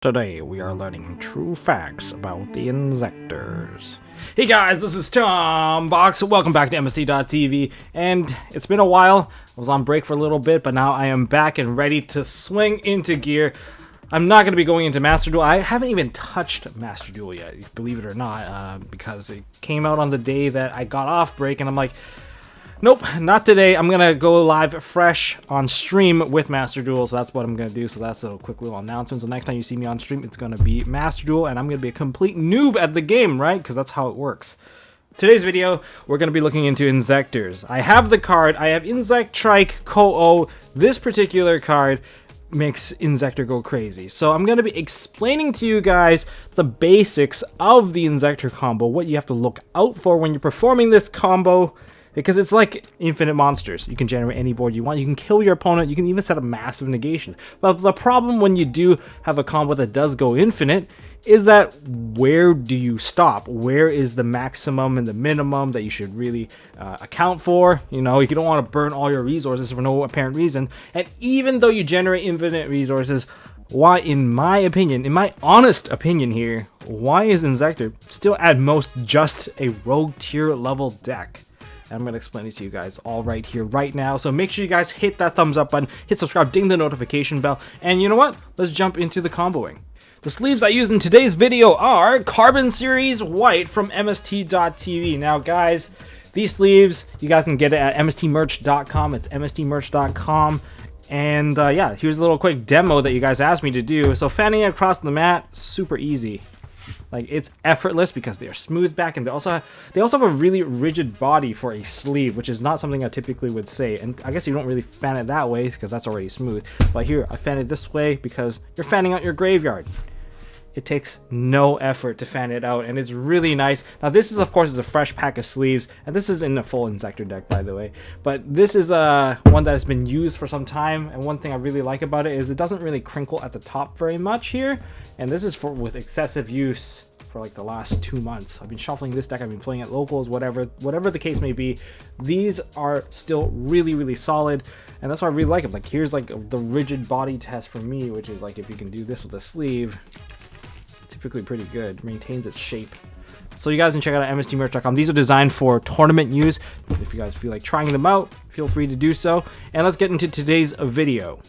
Today we are learning true facts about the Inzektors. Hey guys, this is Tom Box. Welcome back to MST.TV. And it's been a while. I was on break for a little bit, but now I am back and ready to swing into gear. I'm not going to be going into Master Duel. I haven't even touched Master Duel yet, believe it or not, because it came out on the day that I got off break, and I'm like, nope, not today. I'm going to go live fresh on stream with Master Duel, so that's what I'm going to do. So that's a quick little announcement. So next time you see me on stream, it's going to be Master Duel, and I'm going to be a complete noob at the game, right? Because that's how it works. Today's video, we're going to be looking into Inzektors. I have the card. I have Inzektrike Ko-O. This particular card makes Inzektor go crazy. So I'm going to be explaining to you guys the basics of the Inzektor combo, what you have to look out for when you're performing this combo, because it's like infinite monsters. You can generate any board you want. You can kill your opponent. You can even set up massive negations. But the problem when you do have a combo that does go infinite is that where do you stop? Where is the maximum and the minimum that you should really account for? You know, you don't want to burn all your resources for no apparent reason. And even though you generate infinite resources, why, in my opinion, in my honest opinion here, why is Inzektor still at most just a rogue tier level deck? I'm going to explain it to you guys all right here, right now. So make sure you guys hit that thumbs up button, hit subscribe, ding the notification bell, and you know what? Let's jump into the comboing. The sleeves I used in today's video are Carbon Series White from MST.TV. Now, guys, these sleeves, you guys can get it at MSTmerch.com. It's MSTmerch.com. And yeah, here's a little quick demo that you guys asked me to do. So fanning it across the mat, super easy. Like, it's effortless because they are smooth back, and they also have a really rigid body for a sleeve, which is not something I typically would say. And I guess you don't really fan it that way because that's already smooth. But here, I fan it this way because you're fanning out your graveyard. It takes no effort to fan it out, and it's really nice. Now, this is, of course, a fresh pack of sleeves, and this is in a full Inzektor deck, by the way. But this is one that has been used for some time, and one thing I really like about it is it doesn't really crinkle at the top very much here. And this is with excessive use for like the last 2 months. I've been shuffling this deck, I've been playing at locals, whatever the case may be. These are still really, really solid, and that's why I really like them. Like, here's like the rigid body test for me, which is like if you can do this with a sleeve, typically pretty good, maintains its shape. So you guys can check out MSTmerch.com. These are designed for tournament use. If you guys feel like trying them out, feel free to do so. And let's get into today's video.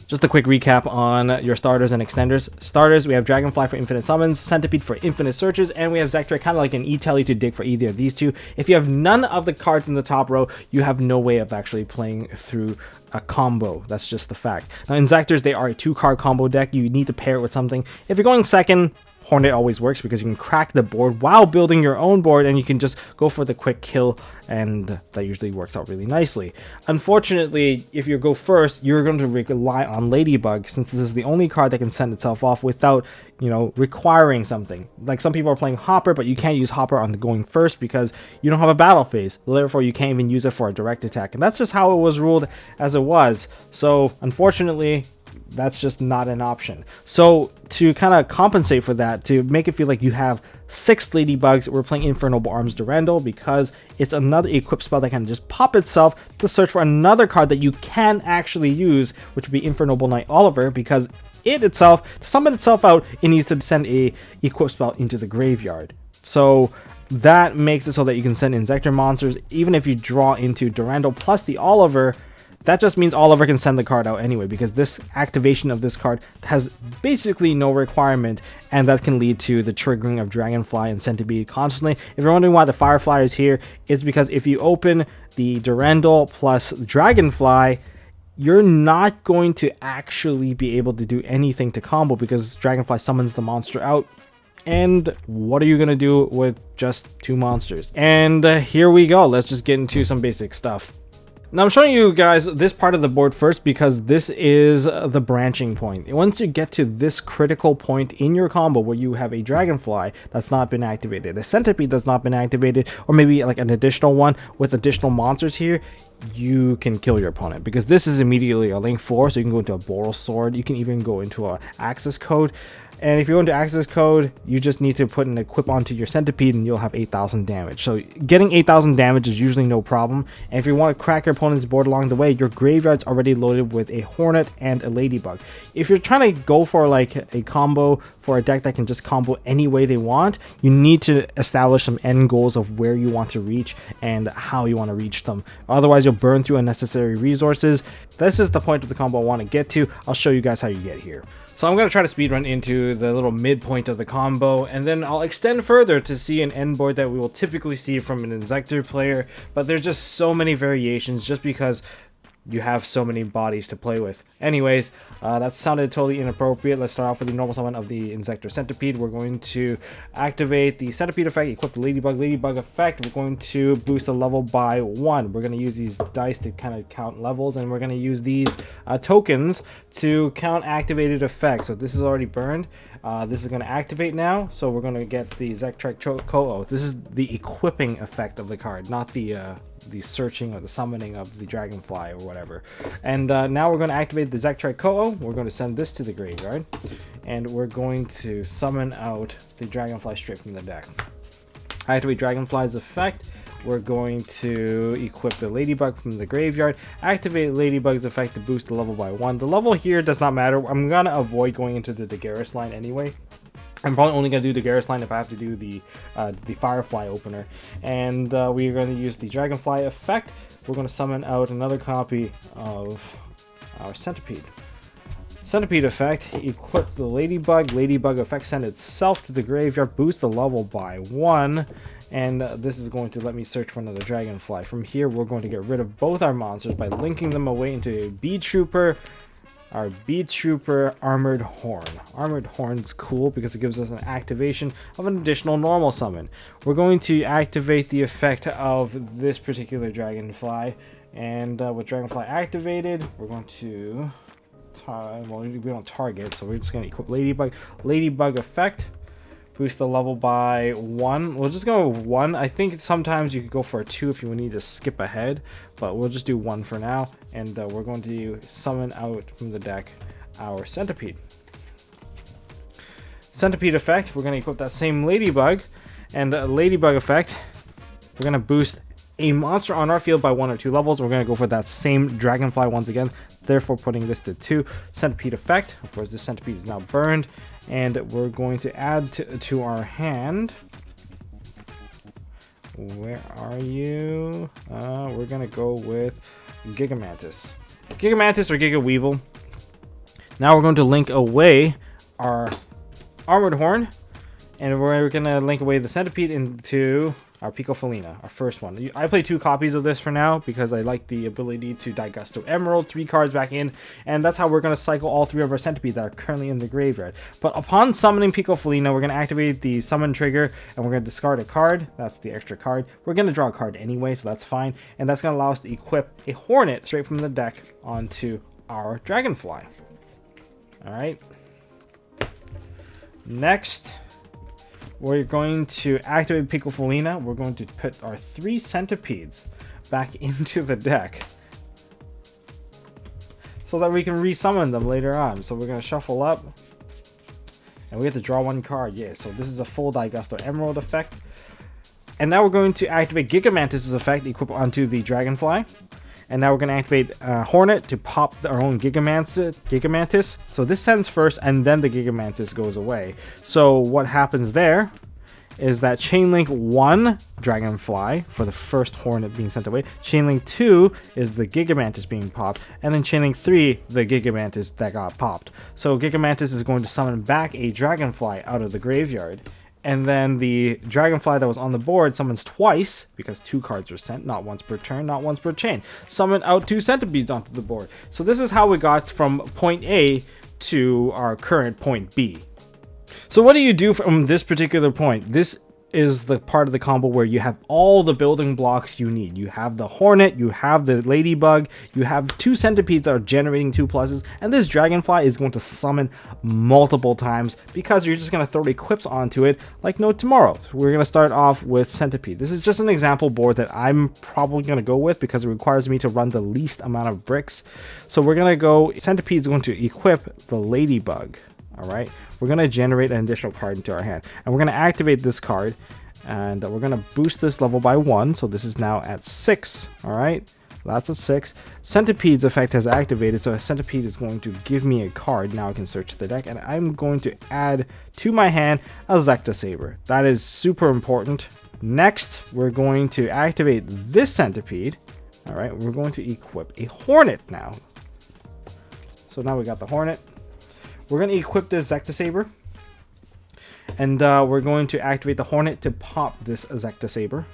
Just a quick recap on your starters and extenders. Starters, we have Dragonfly for infinite summons, Centipede for infinite searches, and we have Zektor, kind of like an E-Telly to dig for either of these two. If you have none of the cards in the top row, you have no way of actually playing through a combo. That's just the fact. Now, in Zektors, they are a 2-card combo deck. You need to pair it with something. If you're going second, Hornet always works because you can crack the board while building your own board, and you can just go for the quick kill, and that usually works out really nicely. Unfortunately, if you go first, you're going to rely on Ladybug, since this is the only card that can send itself off without, you know, requiring something. Like, some people are playing Hopper, but you can't use Hopper on the going first because you don't have a battle phase. Therefore, you can't even use it for a direct attack, and that's just how it was ruled as it was. So, unfortunately, that's just not an option. So to kind of compensate for that, to make it feel like you have 6 Ladybugs, we're playing Infernoble Arms Durandal because it's another equip spell that can just pop itself to search for another card that you can actually use, which would be Infernoble Knight Oliver, because it itself, to summon itself out, it needs to send a equip spell into the graveyard. So that makes it so that you can send Inzektor monsters even if you draw into Durandal plus the Oliver. That just means Oliver can send the card out anyway, because this activation of this card has basically no requirement, and that can lead to the triggering of Dragonfly and Centipede constantly. If you're wondering why the Firefly is here, it's because if you open the Durandal plus Dragonfly, you're not going to actually be able to do anything to combo because Dragonfly summons the monster out. And what are you going to do with just 2 monsters? And here we go. Let's just get into some basic stuff. Now, I'm showing you guys this part of the board first because this is the branching point. Once you get to this critical point in your combo where you have a Dragonfly that's not been activated, a Centipede that's not been activated, or maybe like an additional one with additional monsters here, you can kill your opponent because this is immediately a link 4, so you can go into a Boral Sword, you can even go into a Axis Code. And if you go into access code, you just need to put an equip onto your centipede and you'll have 8,000 damage. So getting 8,000 damage is usually no problem. And if you want to crack your opponent's board along the way, your graveyard's already loaded with a Hornet and a Ladybug. If you're trying to go for like a combo for a deck that can just combo any way they want, you need to establish some end goals of where you want to reach and how you want to reach them. Otherwise, you'll burn through unnecessary resources. This is the point of the combo I want to get to. I'll show you guys how you get here. So I'm going to try to speedrun into the little midpoint of the combo, and then I'll extend further to see an end board that we will typically see from an Inzektor player, but there's just so many variations just because you have so many bodies to play with. Anyways, that sounded totally inappropriate. Let's start off with the normal summon of the Inzektor Centipede. We're going to activate the Centipede effect, equip the Ladybug effect. We're going to boost the level by 1. We're going to use these dice to kind of count levels, and we're going to use these tokens to count activated effects. So this is already burned. This is going to activate now, so we're going to get the Zektrek Ko-Oh. This is the equipping effect of the card, not the searching or the summoning of the Dragonfly or whatever. And now we're going to activate the Zektrek Ko-Oh. We're going to send this to the graveyard, and we're going to summon out the Dragonfly straight from the deck. Activate Dragonfly's effect. We're going to equip the Ladybug from the graveyard. Activate Ladybug's effect to boost the level by 1. The level here does not matter. I'm going to avoid going into the Daguerreus line anyway. I'm probably only going to do the Daguerreus line if I have to do the Firefly opener. And we're going to use the Dragonfly effect. We're going to summon out another copy of our Centipede. Centipede effect, equip the Ladybug. Ladybug effect, send itself to the graveyard, boost the level by 1. And this is going to let me search for another Dragonfly. From here, we're going to get rid of both our monsters by linking them away into a Bee Trooper. Our Bee Trooper Armored Horn. Armored Horn's cool because it gives us an activation of an additional normal summon. We're going to activate the effect of this particular Dragonfly. And with Dragonfly activated, we're going to... well, we don't target, so we're just going to equip Ladybug. Ladybug effect. Boost the level by 1. We'll just go with 1. I think sometimes you could go for a 2 if you need to skip ahead, but we'll just do 1 for now. And we're going to summon out from the deck our Centipede. Centipede effect, we're going to equip that same Ladybug. And Ladybug effect, we're going to boost a monster on our field by 1 or 2 levels. We're going to go for that same Dragonfly once again, therefore putting this to 2. Centipede effect, of course this Centipede is now burned. And we're going to add to our hand. Where are you? We're going to go with Gigamantis. It's Gigamantis or Giga Weevil. Now we're going to link away our Armored Horn. And we're going to link away the Centipede into our Pico Felina, our first one. I play 2 copies of this for now because I like the ability to Daigusto Emerald, 3 cards back in, and that's how we're going to cycle all 3 of our centipedes that are currently in the graveyard. But upon summoning Pico Felina, we're going to activate the summon trigger, and we're going to discard a card. That's the extra card. We're going to draw a card anyway, so that's fine, and that's going to allow us to equip a Hornet straight from the deck onto our Dragonfly. Alright. Next, we're going to activate Pico Felina. We're going to put our 3 centipedes back into the deck so that we can resummon them later on. So we're going to shuffle up, and we have to draw 1 card. Yeah, so this is a full Daigusto Emerald effect. And now we're going to activate Gigamantis' effect, equip onto the Dragonfly. And now we're going to activate Hornet to pop our own Gigamantis. So this sends first, and then the Gigamantis goes away. So what happens there is that Chainlink 1 Dragonfly for the first Hornet being sent away. Chainlink 2 is the Gigamantis being popped. And then Chainlink 3, the Gigamantis that got popped. So Gigamantis is going to summon back a Dragonfly out of the graveyard. And then the Dragonfly that was on the board summons twice, because 2 cards are sent, not once per turn, not once per chain. Summon out 2 centipedes onto the board. So this is how we got from point A to our current point B. So what do you do from this particular point? This is the part of the combo where you have all the building blocks you need. You have the Hornet, you have the Ladybug, you have 2 centipedes that are generating 2 pluses, and this Dragonfly is going to summon multiple times because you're just going to throw equips onto it like no tomorrow. We're going to start off with Centipede. This is just an example board that I'm probably going to go with because it requires me to run the least amount of bricks. So we're going to go, Centipede is going to equip the Ladybug. All right, we're going to generate an additional card into our hand, and we're going to activate this card, and we're going to boost this level by 1. So this is now at 6. All right, that's at 6. Centipede's effect has activated, so a Centipede is going to give me a card. Now I can search the deck, and I'm going to add to my hand a Zekta. That is super important. Next, we're going to activate this Centipede. All right, we're going to equip a Hornet now. So now we got the Hornet. We're going to equip this Zekta, and we're going to activate the Hornet to pop this Zekta.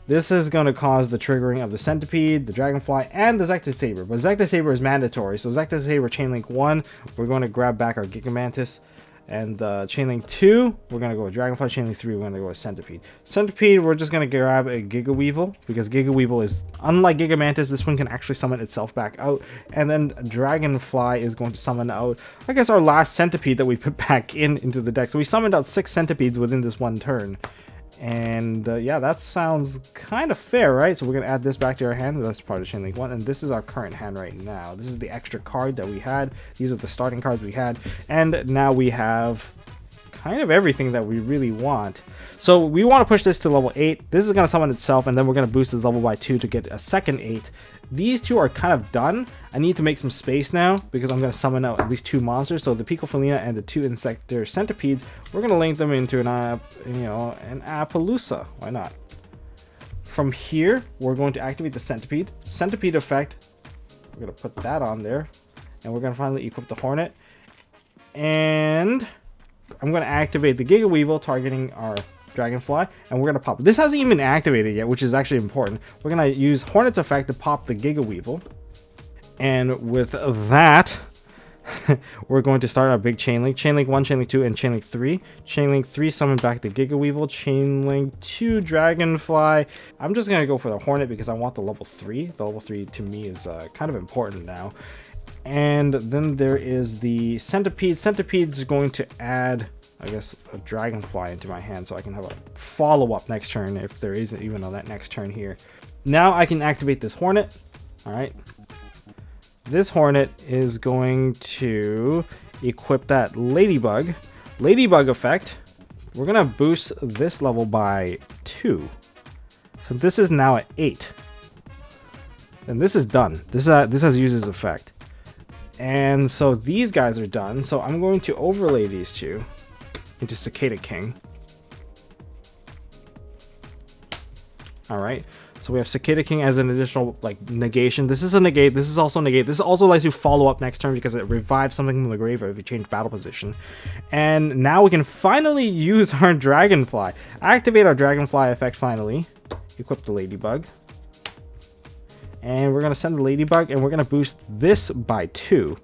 This is going to cause the triggering of the Centipede, the Dragonfly, and the Zekta. But Zekta is mandatory, so Zekta Chainlink 1, we're going to grab back our Gigamantis. And Chainlink 2, we're going to go with Dragonfly. Chainlink 3, we're going to go with Centipede. Centipede, we're just going to grab a Giga Weevil, because Giga Weevil is, unlike Gigamantis, this one can actually summon itself back out. And then Dragonfly is going to summon out, I guess, our last Centipede that we put back into the deck. So we summoned out 6 Centipedes within this one turn. And yeah, that sounds kind of fair, right? So we're going to add this back to our hand. That's part of Chainlink 1. And this is our current hand right now. This is the extra card that we had. These are the starting cards we had. And now we have kind of everything that we really want. So we want to push this to level 8. This is going to summon itself, and then we're going to boost this level by 2 to get a second 8. These two are kind of done. I need to make some space now because I'm going to summon out at least 2 monsters. So the Picofelina and the 2 Inzektor Centipedes, we're going to link them into an Appaloosa. Why not? From here, we're going to activate the Centipede. Centipede effect, we're going to put that on there. And we're going to finally equip the Hornet. And I'm going to activate the Giga Weevil, targeting our Dragonfly, and we're going to pop. This hasn't even activated yet, which is actually important. We're going to use Hornet's effect to pop the Giga Weevil. And with that, we're going to start our big Chainlink. Chainlink 1, Chainlink 2, and Chainlink 3. Chainlink 3, summon back the Giga Weevil. Chainlink 2, Dragonfly. I'm just going to go for the Hornet because I want the level 3. The level 3 to me is kind of important now. And then there is the Centipede. Centipede's going to add, I guess, a Dragonfly into my hand so I can have a follow-up next turn if there isn't even on that next turn here. Now I can activate this Hornet. All right. This Hornet is going to equip that Ladybug. Ladybug effect. We're going to boost this level by 2. So this is now at 8. And this is done. This has used its effect. And so these guys are done. So I'm going to overlay these two into Cicada King. All right. So we have Cicada King as an additional negation. This is a negate. This is also negate. This also lets you follow up next turn because it revives something from the grave if you change battle position. And now we can finally use our Dragonfly. Activate our Dragonfly effect finally. Equip the Ladybug. And we're going to send the Ladybug, and we're going to boost this by 2.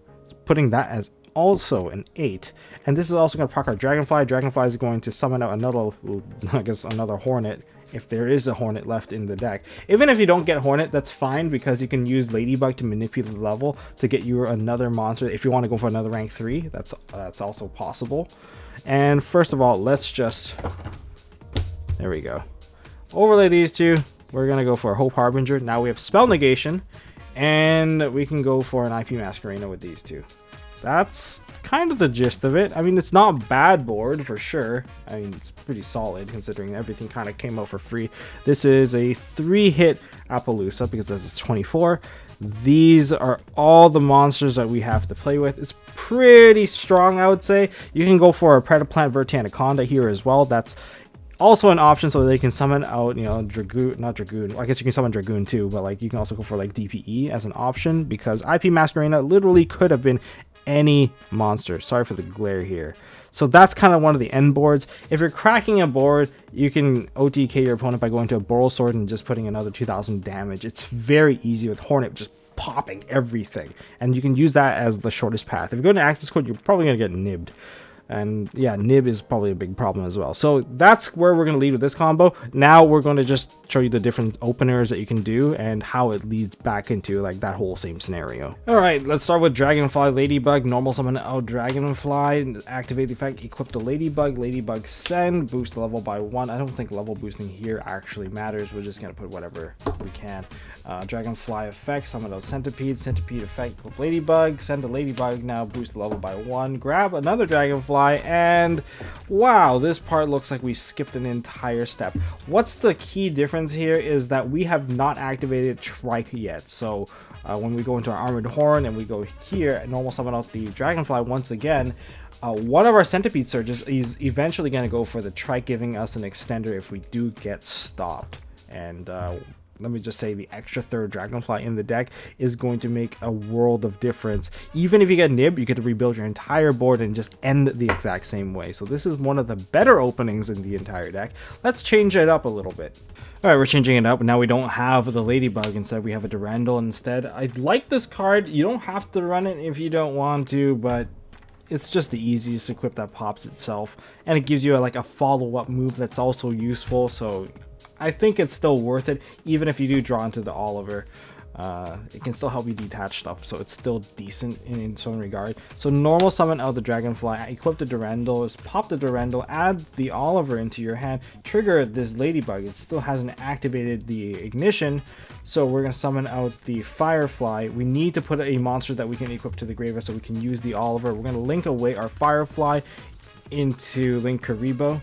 Putting that as also an 8. And this is also going to proc our Dragonfly. Dragonfly is going to summon out another, I guess, another Hornet, if there is a Hornet left in the deck. Even if you don't get Hornet, that's fine, because you can use Ladybug to manipulate the level to get you another monster. If you want to go for another rank 3, that's also possible. And first of all, let's just, there we go, overlay these two. We're going to go for a Hope Harbinger. Now we have Spell Negation, and we can go for an IP Masquerena with these two. That's kind of the gist of it. I mean, it's not a bad board for sure. I mean, it's pretty solid considering everything kind of came out for free. This is a 3-hit Appaloosa because this is 24. These are all the monsters that we have to play with. It's pretty strong, I would say. You can go for a Predaplant Vertanaconda here as well. That's also an option, so they can summon out, Dragoon, not Dragoon. I guess you can summon Dragoon too, but you can also go for DPE as an option, because IP Masquerena literally could have been any monster. Sorry for the glare here. So that's kind of one of the end boards. If you're cracking a board, you can OTK your opponent by going to a Boral Sword and just putting another 2000 damage. It's very easy with Hornet just popping everything, and you can use that as the shortest path. If you go to access code, you're probably going to get nibbed. And yeah, nib is probably a big problem as well. So that's where we're going to lead with this combo. Now we're going to just show you the different openers that you can do and how it leads back into like that whole same scenario. All right, let's start with Dragonfly Ladybug. Normal summon out Dragonfly, activate the effect, equip the Ladybug, Ladybug send, boost the level by 1. I don't think level boosting here actually matters. We're just going to put whatever we can. Dragonfly effect, summon out Centipede, Centipede effect, equip Ladybug, send the Ladybug, now boost the level by 1, grab another Dragonfly, and wow, this part looks like we skipped an entire step. What's the key difference here is that we have not activated Trike yet. So when we go into our Armored Horn and we go here, normal summon out the Dragonfly once again, one of our Centipede surges is eventually going to go for the Trike, giving us an extender if we do get stopped. And let me just say the extra third Dragonfly in the deck is going to make a world of difference. Even if you get nib, you get to rebuild your entire board and just end the exact same way. So this is one of the better openings in the entire deck. Let's change it up a little bit. All right, we're changing it up. Now we don't have the Ladybug. Instead, we have a Durandal instead. I like this card. You don't have to run it if you don't want to, but it's just the easiest equip that pops itself. And it gives you like a follow-up move that's also useful. So I think it's still worth it, even if you do draw into the Oliver. It can still help you detach stuff, so it's still decent in its own regard. So normal summon out the Dragonfly, equip the Durandal, pop the Durandal, add the Oliver into your hand, trigger this Ladybug. It still hasn't activated the ignition, so we're going to summon out the Firefly. We need to put a monster that we can equip to the graveyard so we can use the Oliver. We're going to link away our Firefly into Link Karibo.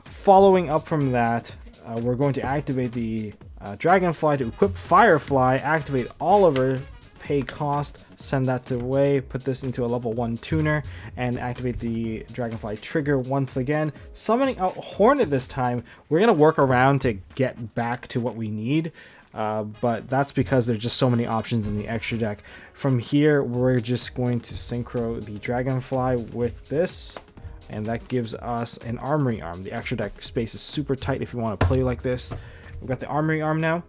Following up from that, we're going to activate the Dragonfly to equip Firefly, activate Oliver, pay cost, send that away, put this into a level 1 tuner, and activate the Dragonfly trigger once again. Summoning out Hornet this time, we're going to work around to get back to what we need, but that's because there's just so many options in the extra deck. From here, we're just going to synchro the Dragonfly with this, and that gives us an Armory Arm. The extra deck space is super tight if you want to play like this. We've got the Armory Arm now.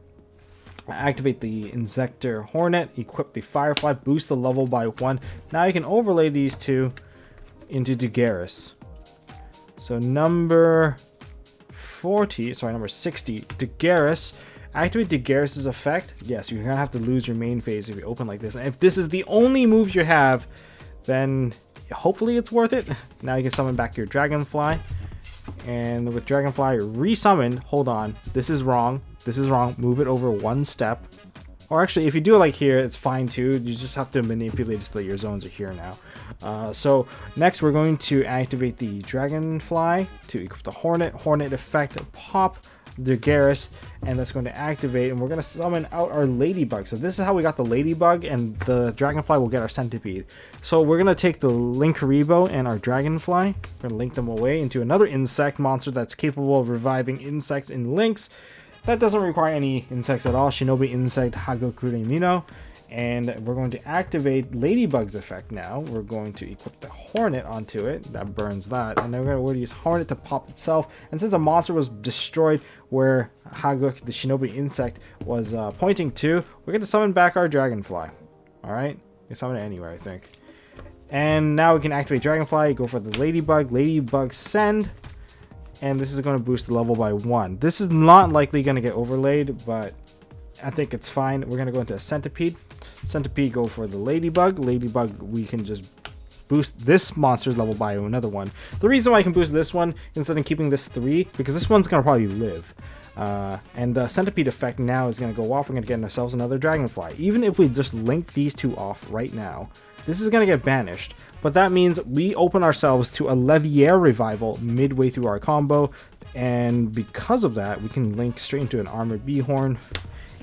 Activate the Inzektor Hornet, equip the Firefly, boost the level by 1. Now you can overlay these two into Dugaris. So number 60, Dugaris. Activate Dugaris' effect. Yes, you're going to have to lose your main phase if you open like this. And if this is the only move you have, then hopefully it's worth it. Now you can summon back your Dragonfly, and with Dragonfly resummon, hold on, this is wrong, move it over 1 step, or actually if you do it like here, it's fine too. You just have to manipulate it so that your zones are here now. So next we're going to activate the Dragonfly to equip the Hornet effect, pop the Garrus, and that's going to activate, and we're going to summon out our Ladybug. So this is how we got the Ladybug, and the Dragonfly will get our Centipede. So we're going to take the Link Karibo and our Dragonfly, we're going to link them away into another insect monster that's capable of reviving insects in links. That doesn't require any insects at all. Shinobi Insect Hagokure Mino. And we're going to activate Ladybug's effect now. We're going to equip the Hornet onto it. That burns that. And then we're going to use Hornet to pop itself. And since the monster was destroyed where Haguk, the Shinobi Insect, was pointing to, we're going to summon back our Dragonfly. Alright? You can summon it anywhere, I think. And now we can activate Dragonfly, go for the Ladybug. Ladybug send. And this is going to boost the level by 1. This is not likely going to get overlaid, but I think it's fine. We're going to go into a Centipede. Centipede, go for the Ladybug. Ladybug, we can just boost this monster's level by another 1. The reason why I can boost this one instead of keeping this 3, because this one's going to probably live. And the Centipede effect now is going to go off. We're going to get ourselves another Dragonfly. Even if we just link these two off right now, this is going to get banished. But that means we open ourselves to a Leviair revival midway through our combo. And because of that, we can link straight into an Armored Beehorn.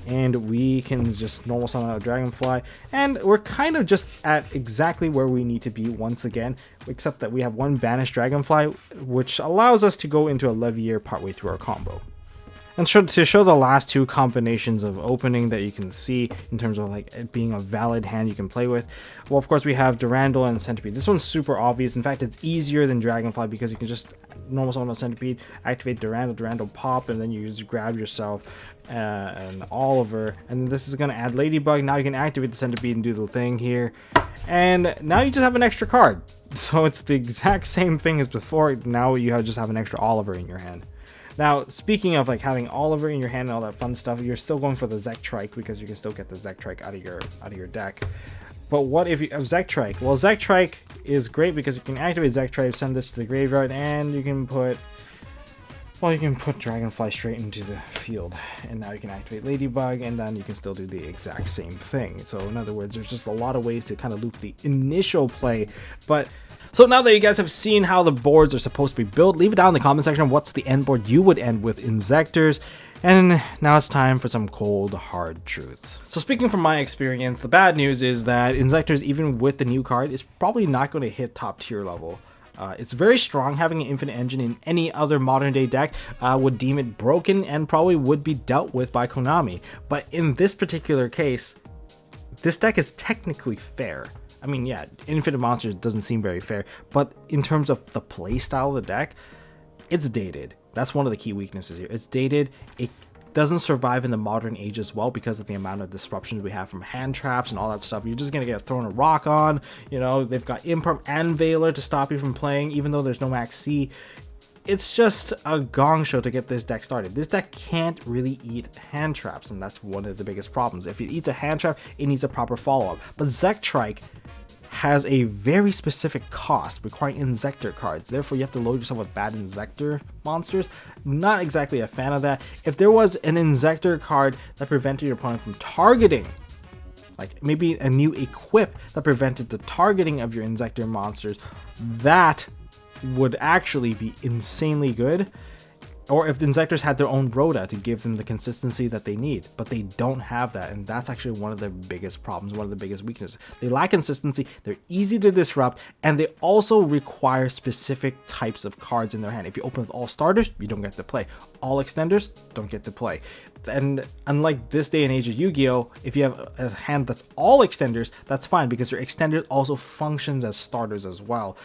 And we can just normal summon out a Dragonfly, and we're kind of just at exactly where we need to be once again, except that we have one banished Dragonfly, which allows us to go into a Leviair partway through our combo. And to show the last 2 combinations of opening that you can see in terms of like it being a valid hand you can play with, well, of course we have Durandal and Centipede. This one's super obvious. In fact, it's easier than Dragonfly because you can just normal summon a centipede, activate Durandal pop, and then you just grab yourself an Oliver, and this is going to add Ladybug. Now you can activate the centipede and do the thing here, and now you just have an extra card. So it's the exact same thing as before. Now you just have an extra Oliver in your hand. Now, speaking of like having Oliver in your hand and all that fun stuff, you're still going for the Zektrike because you can still get the Zektrike out of your deck. But what if you have Zektrike? Well, Zektrike is great because you can activate Zektrike, send this to the graveyard, and you can put, well, you can put Dragonfly straight into the field. And now you can activate Ladybug, and then you can still do the exact same thing. So in other words, there's just a lot of ways to kind of loop the initial play. But so now that you guys have seen how the boards are supposed to be built, leave it down in the comment section what's the end board you would end with Inzektors. And now it's time for some cold, hard truths. So speaking from my experience, the bad news is that Inzektors, even with the new card, is probably not going to hit top tier level. It's very strong. Having an infinite engine in any other modern day deck would deem it broken and probably would be dealt with by Konami. But in this particular case, this deck is technically fair. I mean, yeah, Infinite Monsters doesn't seem very fair, but in terms of the play style of the deck, it's dated. That's one of the key weaknesses here. It's dated. It doesn't survive in the modern age as well because of the amount of disruptions we have from hand traps and all that stuff. You're just going to get thrown a rock on. You know, they've got Imperm and Veiler to stop you from playing, even though there's no Max C. It's just a gong show to get this deck started. This deck can't really eat hand traps, and that's one of the biggest problems. If it eats a hand trap, it needs a proper follow-up. But Zektrike has a very specific cost requiring Inzektor cards. Therefore, you have to load yourself with bad Inzektor monsters. Not exactly a fan of that. If there was an Inzektor card that prevented your opponent from targeting, like maybe a new equip that prevented the targeting of your Inzektor monsters, that would actually be insanely good. Or if the Inzektors had their own Rhoda to give them the consistency that they need, but they don't have that, and that's actually one of the biggest problems, one of the biggest weaknesses. They lack consistency, they're easy to disrupt, and they also require specific types of cards in their hand. If you open with all starters, you don't get to play. All extenders, don't get to play. And unlike this day and age of Yu-Gi-Oh, if you have a hand that's all extenders, that's fine because your extender also functions as starters as well.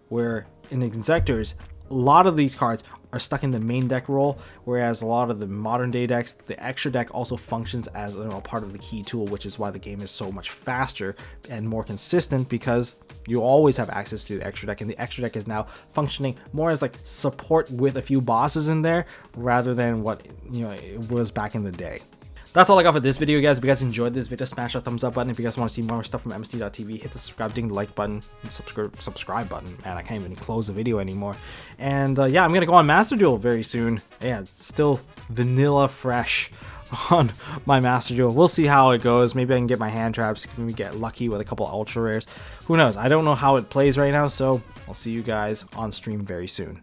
Where in Inzektors, a lot of these cards are stuck in the main deck role, whereas a lot of the modern day decks, the extra deck also functions as part of the key tool, which is why the game is so much faster and more consistent because you always have access to the extra deck, and the extra deck is now functioning more as like support with a few bosses in there rather than what it was back in the day. That's all I got for this video, guys. If you guys enjoyed this video, smash that thumbs up button. If you guys want to see more stuff from MST.TV, hit the subscribe, ding the like button, and subscribe button. Man, I can't even close the video anymore. And yeah, I'm gonna go on Master Duel very soon. Yeah, it's still vanilla fresh on my Master Duel. We'll see how it goes. Maybe I can get my hand traps, maybe get lucky with a couple ultra rares. Who knows? I don't know how it plays right now, so I'll see you guys on stream very soon.